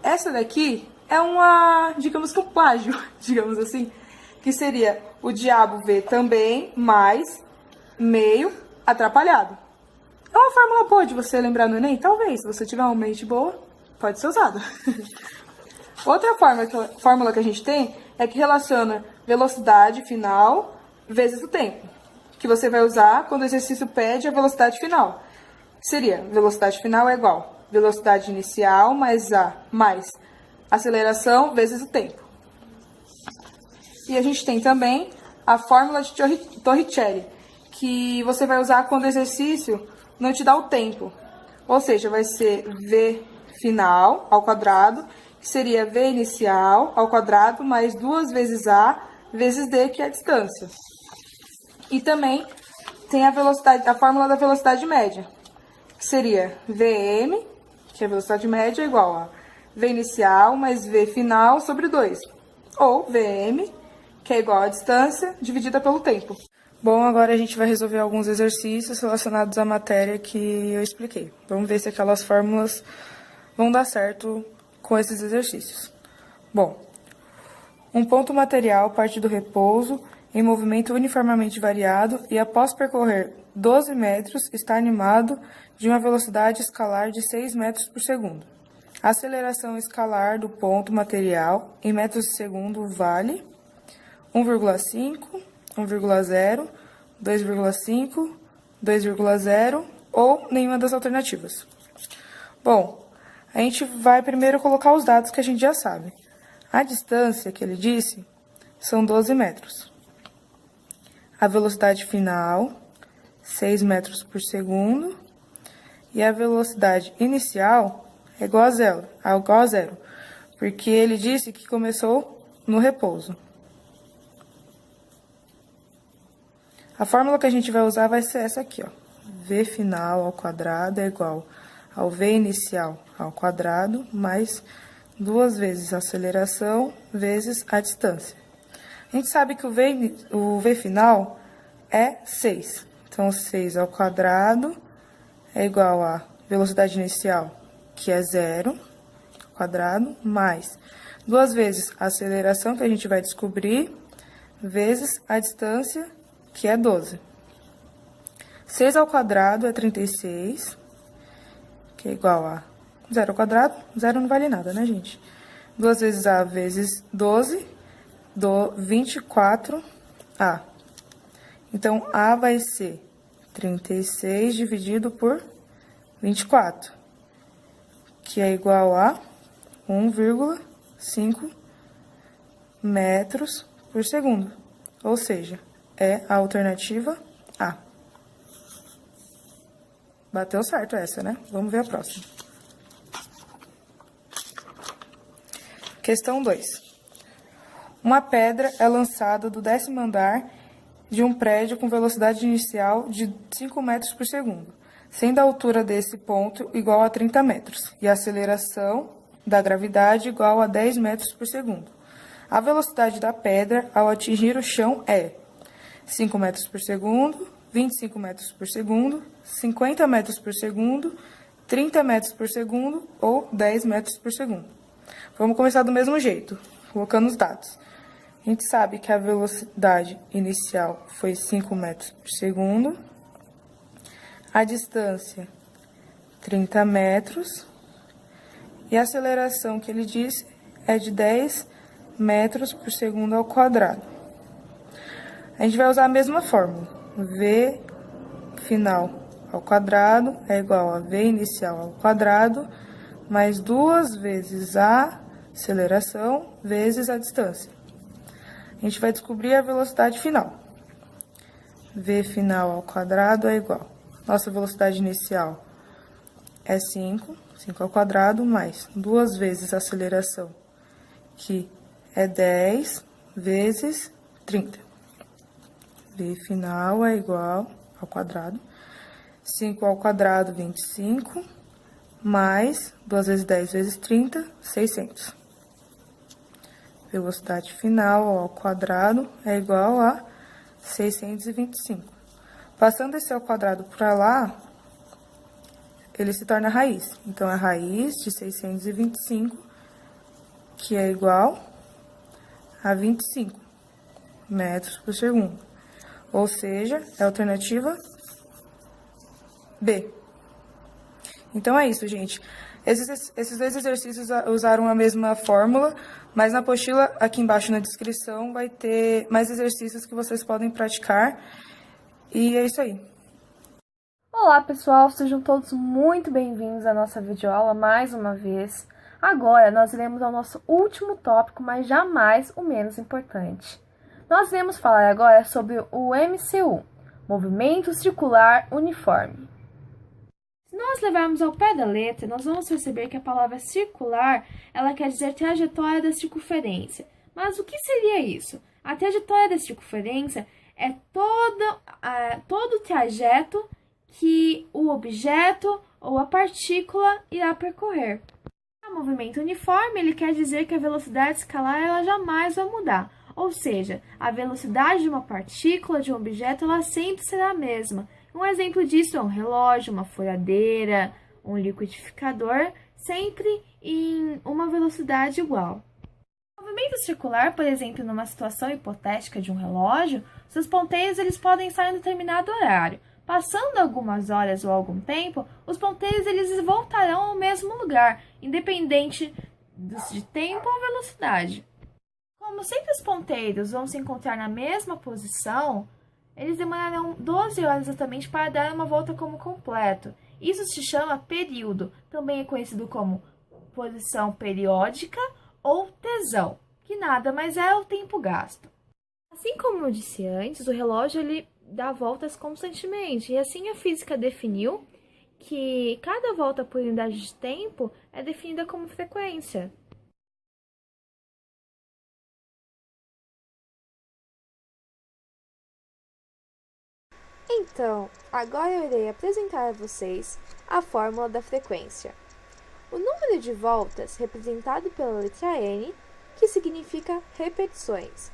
Essa daqui é uma, digamos que um plágio, digamos assim, que seria o diabo vê também mais meio atrapalhado. É uma fórmula boa de você lembrar no Enem? Talvez, se você tiver uma mente boa, pode ser usada. Outra fórmula que a gente tem é que relaciona velocidade final vezes o tempo, que você vai usar quando o exercício pede a velocidade final. Seria, velocidade final é igual velocidade inicial mais A mais aceleração vezes o tempo. E a gente tem também a fórmula de Torricelli, que você vai usar quando o exercício não te dá o tempo. Ou seja, vai ser V final ao quadrado, que seria V inicial ao quadrado mais 2 vezes A vezes D, que é a distância. E também tem a fórmula da velocidade média, que seria Vm, que é a velocidade média, igual a V inicial mais V final sobre 2. Ou Vm, que é igual a distância dividida pelo tempo. Bom, agora a gente vai resolver alguns exercícios relacionados à matéria que eu expliquei. Vamos ver se aquelas fórmulas vão dar certo com esses exercícios. Bom, um ponto material parte do repouso em movimento uniformemente variado e após percorrer 12 metros está animado de uma velocidade escalar de 6 metros por segundo. A aceleração escalar do ponto material em metros por segundo vale 1,5, 1,0, 2,5, 2,0 ou nenhuma das alternativas. Bom, a gente vai primeiro colocar os dados que a gente já sabe. A distância que ele disse são 12 metros. A velocidade final, 6 metros por segundo. E a velocidade inicial é igual a zero, porque ele disse que começou no repouso. A fórmula que a gente vai usar vai ser essa aqui, ó. V final ao quadrado é igual ao V inicial ao quadrado mais 2 vezes a aceleração vezes a distância. A gente sabe que o V final é 6. Então, 6 ao quadrado é igual a velocidade inicial, que é 0, ao quadrado, mais 2 vezes a aceleração, que a gente vai descobrir, vezes a distância, que é 12. 6 ao quadrado é 36, que é igual a 0 ao quadrado. 0 não vale nada, né, gente? 2 vezes A vezes 12, 24A. Então, A vai ser 36 dividido por 24, que é igual a 1,5 metros por segundo. Ou seja, é a alternativa A. Bateu certo essa, né? Vamos ver a próxima. Questão 2. Uma pedra é lançada do 10º andar de um prédio com velocidade inicial de 5 metros por segundo, sendo a altura desse ponto igual a 30 metros e a aceleração da gravidade igual a 10 metros por segundo. A velocidade da pedra ao atingir o chão é 5 metros por segundo, 25 metros por segundo, 50 metros por segundo, 30 metros por segundo ou 10 metros por segundo. Vamos começar do mesmo jeito, colocando os dados. A gente sabe que a velocidade inicial foi 5 metros por segundo, a distância 30 metros e a aceleração que ele disse é de 10 metros por segundo ao quadrado. A gente vai usar a mesma fórmula. V final ao quadrado é igual a V inicial ao quadrado mais 2 vezes a aceleração vezes a distância. A gente vai descobrir a velocidade final. V final ao quadrado é igual. Nossa velocidade inicial é 5 ao quadrado, mais 2 vezes a aceleração, que é 10 vezes 30. V final é igual ao quadrado. 5 ao quadrado, 25, mais 2 vezes 10 vezes 30, 600. Velocidade final ao quadrado é igual a 625. Passando esse ao quadrado para lá, ele se torna raiz. Então, é a raiz de 625, que é igual a 25 metros por segundo. Ou seja, é a alternativa B. Então, é isso, gente. Esses 2 exercícios usaram a mesma fórmula, mas na apostila, aqui embaixo na descrição, vai ter mais exercícios que vocês podem praticar. E é isso aí. Olá, pessoal! Sejam todos muito bem-vindos à nossa videoaula mais uma vez. Agora, nós iremos ao nosso último tópico, mas jamais o menos importante. Nós iremos falar agora sobre o MCU, Movimento Circular Uniforme. Se nós levarmos ao pé da letra, nós vamos perceber que a palavra circular, ela quer dizer trajetória da circunferência. Mas o que seria isso? A trajetória da circunferência é todo o trajeto que o objeto ou a partícula irá percorrer. O movimento uniforme, ele quer dizer que a velocidade escalar ela jamais vai mudar. Ou seja, a velocidade de uma partícula, de um objeto, ela sempre será a mesma. Um exemplo disso é um relógio, uma furadeira, um liquidificador, sempre em uma velocidade igual. O movimento circular, por exemplo, numa situação hipotética de um relógio, seus ponteiros eles podem estar em determinado horário. Passando algumas horas ou algum tempo, os ponteiros eles voltarão ao mesmo lugar, independente de tempo ou velocidade. Com Como sempre os ponteiros vão se encontrar na mesma posição, eles demorarão 12 horas exatamente para dar uma volta como completo. Isso se chama período, também é conhecido como posição periódica ou tesão, que nada mais é o tempo gasto. Assim como eu disse antes, o relógio ele dá voltas constantemente, e assim a física definiu que cada volta por unidade de tempo é definida como frequência. Então, agora eu irei apresentar a vocês a fórmula da frequência. O número de voltas representado pela letra N, que significa repetições,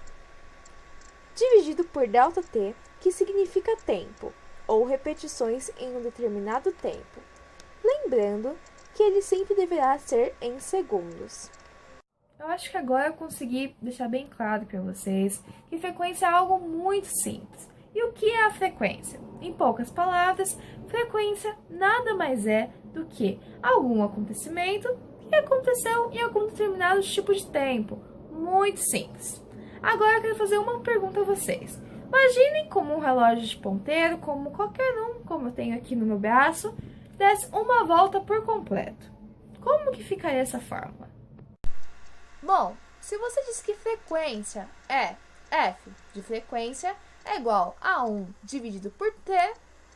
dividido por ΔT, que significa tempo, ou repetições em um determinado tempo. Lembrando que ele sempre deverá ser em segundos. Eu acho que agora eu consegui deixar bem claro para vocês que frequência é algo muito simples. E o que é a frequência? Em poucas palavras, frequência nada mais é do que algum acontecimento que aconteceu em algum determinado tipo de tempo. Muito simples. Agora eu quero fazer uma pergunta a vocês. Imaginem como um relógio de ponteiro, como qualquer um, como eu tenho aqui no meu braço, desse uma volta por completo. Como que ficaria essa fórmula? Bom, se você diz que frequência é f de frequência é igual a 1 dividido por t,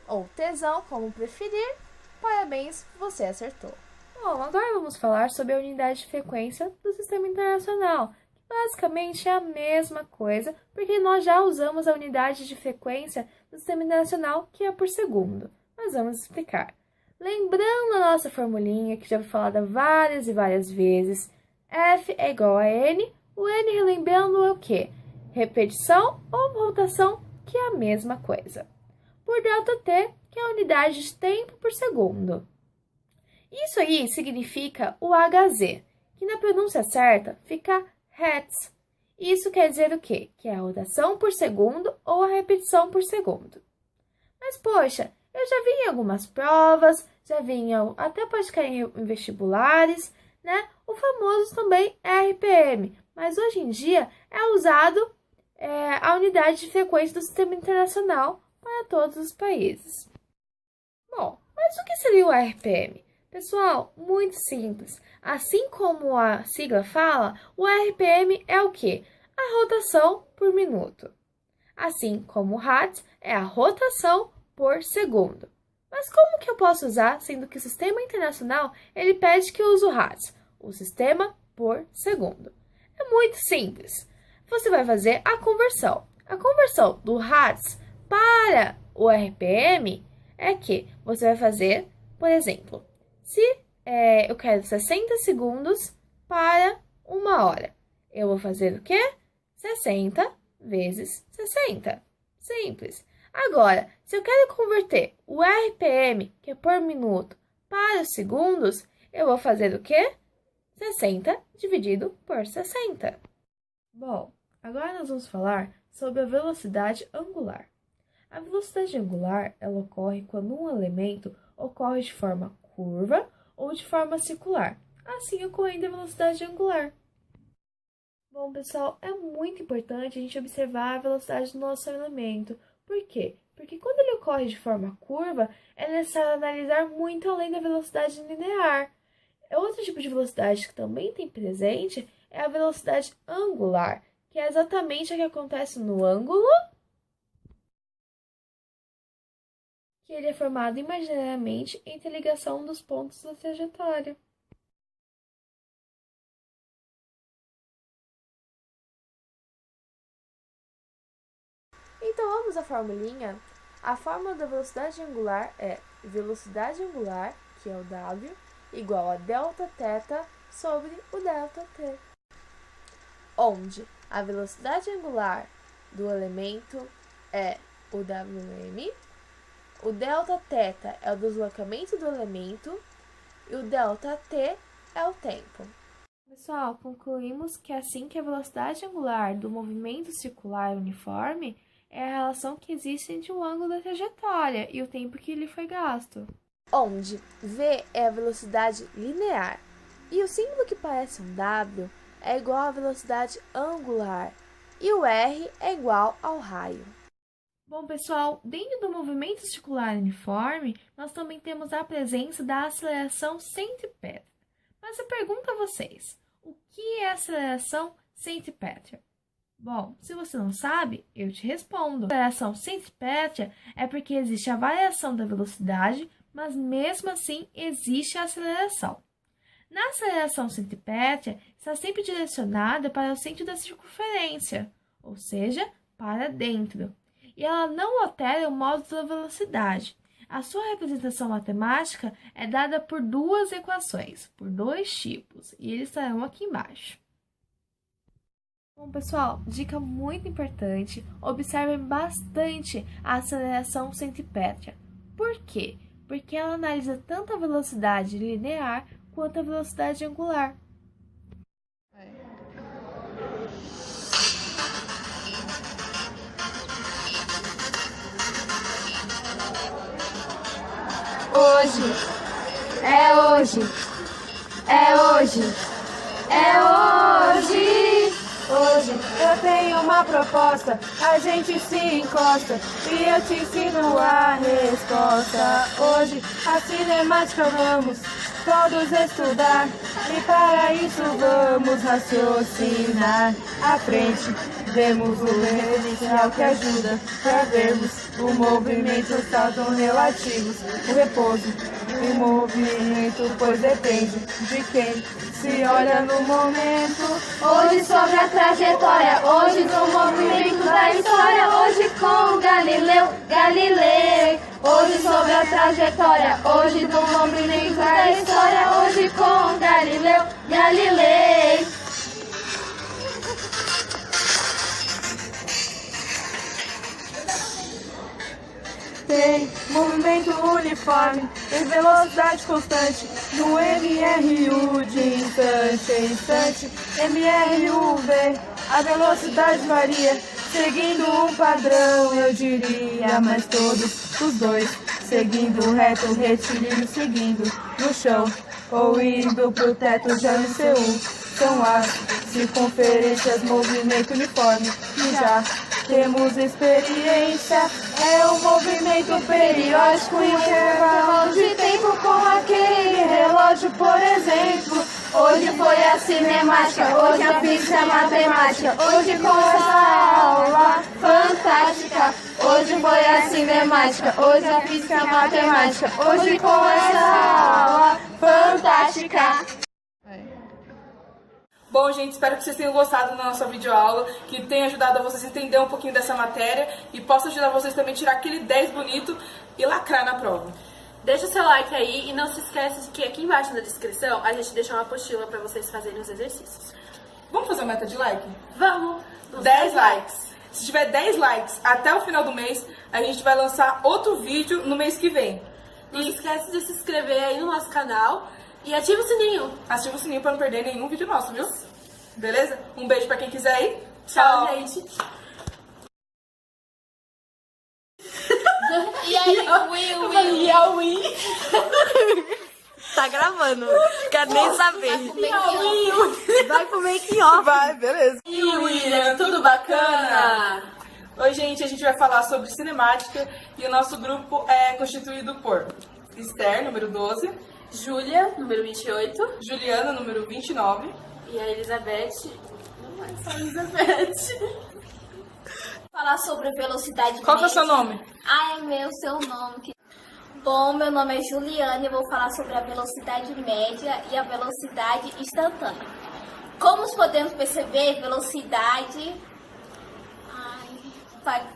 ou tesão, como preferir, parabéns, você acertou. Bom, agora vamos falar sobre a unidade de frequência do Sistema Internacional, que basicamente é a mesma coisa, porque nós já usamos a unidade de frequência do Sistema Internacional, que é por segundo. Mas vamos explicar. Lembrando a nossa formulinha, que já foi falada várias e várias vezes, F é igual a N, o N relembrando é o quê? Repetição ou rotação, que é a mesma coisa. Por ΔT, que é a unidade de tempo por segundo. Isso aí significa o Hz, que na pronúncia certa fica Hertz. Isso quer dizer o quê? Que é a rotação por segundo ou a repetição por segundo. Mas, poxa, eu já vi em algumas provas, já vi até pode cair em vestibulares, né? O famoso também RPM, mas hoje em dia é usado a unidade de frequência do Sistema Internacional para todos os países. Bom, mas o que seria o RPM? Pessoal, muito simples. Assim como a sigla fala, o RPM é o quê? A rotação por minuto. Assim como o Hertz é a rotação por segundo. Mas como que eu posso usar, sendo que o Sistema Internacional ele pede que eu use o Hertz, o sistema por segundo? É muito simples. Você vai fazer a conversão. A conversão do Hertz para o RPM é que você vai fazer, por exemplo, se eu quero 60 segundos para 1 hora, eu vou fazer o quê? 60 vezes 60. Simples. Agora, se eu quero converter o RPM, que é por minuto, para os segundos, eu vou fazer o quê? 60 dividido por 60. Bom, agora nós vamos falar sobre a velocidade angular. A velocidade angular ela ocorre quando um elemento ocorre de forma curva ou de forma circular, assim ocorrendo a velocidade angular. Bom, pessoal, é muito importante a gente observar a velocidade do nosso elemento. Por quê? Porque quando ele ocorre de forma curva, é necessário analisar muito além da velocidade linear. Outro tipo de velocidade que também tem presente é a velocidade angular, que é exatamente a que acontece no ângulo, que ele é formado imaginariamente entre a ligação dos pontos da trajetória. Então vamos à formulinha. A fórmula da velocidade angular é velocidade angular, que é o W, igual a Δθ sobre o ΔT, onde a velocidade angular do elemento é o Wm, o Δθ é o deslocamento do elemento e o ΔT é o tempo. Pessoal, concluímos que assim que a velocidade angular do movimento circular uniforme é a relação que existe entre o ângulo da trajetória e o tempo que lhe foi gasto, onde v é a velocidade linear e o símbolo que parece um W é igual à velocidade angular e o r é igual ao raio. Bom, pessoal, dentro do movimento circular uniforme, nós também temos a presença da aceleração centrípeta. Mas eu pergunto a vocês, o que é aceleração centrípeta? Bom, se você não sabe, eu te respondo. A aceleração centrípeta é porque existe a variação da velocidade, mas mesmo assim existe a aceleração. Na aceleração centrípeta, está sempre direcionada para o centro da circunferência, ou seja, para dentro. E ela não altera o módulo da velocidade. A sua representação matemática é dada por duas equações, por dois tipos, e eles estarão aqui embaixo. Bom, pessoal, dica muito importante, observem bastante a aceleração centrípeta. Por quê? Porque ela analisa tanto a velocidade linear quanto a velocidade angular. Hoje, é hoje, é hoje, é hoje. Hoje eu tenho uma proposta, a gente se encosta e eu te ensino a resposta. Hoje a cinemática vamos todos estudar e para isso vamos raciocinar. À frente vemos o referencial que ajuda para vermos o movimento, saltos relativos, o repouso e o movimento, pois depende de quem se olha no momento. Hoje sobre a trajetória, hoje do movimento da história, hoje com Galileu Galilei. Hoje sobre a trajetória, hoje do movimento da história, hoje com Galileu Galilei. Tem movimento uniforme em velocidade constante no MRU de instante em instante. MRUV, a velocidade varia seguindo um padrão, eu diria, mas todos os dois seguindo reto, retilíneo seguindo no chão ou indo pro teto já no C1. São as circunferências, movimento uniforme que já temos experiência. É um movimento periódico em um intervalo de tempo, como aquele relógio, por exemplo. Hoje foi a cinemática, hoje a física e a matemática, hoje com essa aula fantástica. Hoje foi a cinemática, hoje a física e a matemática, hoje com essa aula fantástica. Bom, gente, espero que vocês tenham gostado da nossa videoaula, que tenha ajudado a vocês a entender um pouquinho dessa matéria e possa ajudar vocês também a tirar aquele 10 bonito e lacrar na prova. Deixa o seu like aí e não se esqueça de que aqui embaixo na descrição a gente deixa uma apostila para vocês fazerem os exercícios. Vamos fazer uma meta de like? Vamos! 10 likes! Se tiver 10 likes até o final do mês, a gente vai lançar outro vídeo no mês que vem. Não se esqueça de se inscrever aí no nosso canal e ativa o sininho. Ativa o sininho pra não perder nenhum vídeo nosso, viu? Beleza? Um beijo pra quem quiser ir. Tchau, gente! E aí, Will? Tá gravando, quero nem saber. Vai pro make off. Vai, beleza. E William, tudo bacana? Oi, gente, a gente vai falar sobre cinemática e o nosso grupo é constituído por Esther, número 12, Júlia, número 28, Juliana, número 29 e a Elizabeth, não é só a Elizabeth. Falar sobre velocidade Qual que é o média. seu nome? Ai, seu nome. Bom, meu nome é Juliana e eu vou falar sobre a velocidade média e a velocidade instantânea. Como podemos perceber, velocidade...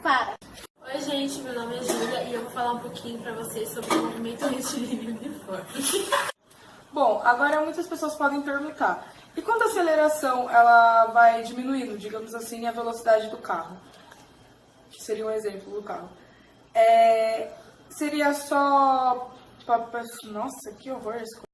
para. Oi, gente, meu nome é Júlia e eu vou falar um pouquinho pra vocês sobre o movimento retilíneo uniforme. Bom, agora muitas pessoas podem perguntar, e quando a aceleração ela vai diminuindo, digamos assim, a velocidade do carro? Que seria um exemplo do carro. Seria só... Nossa, que horror esse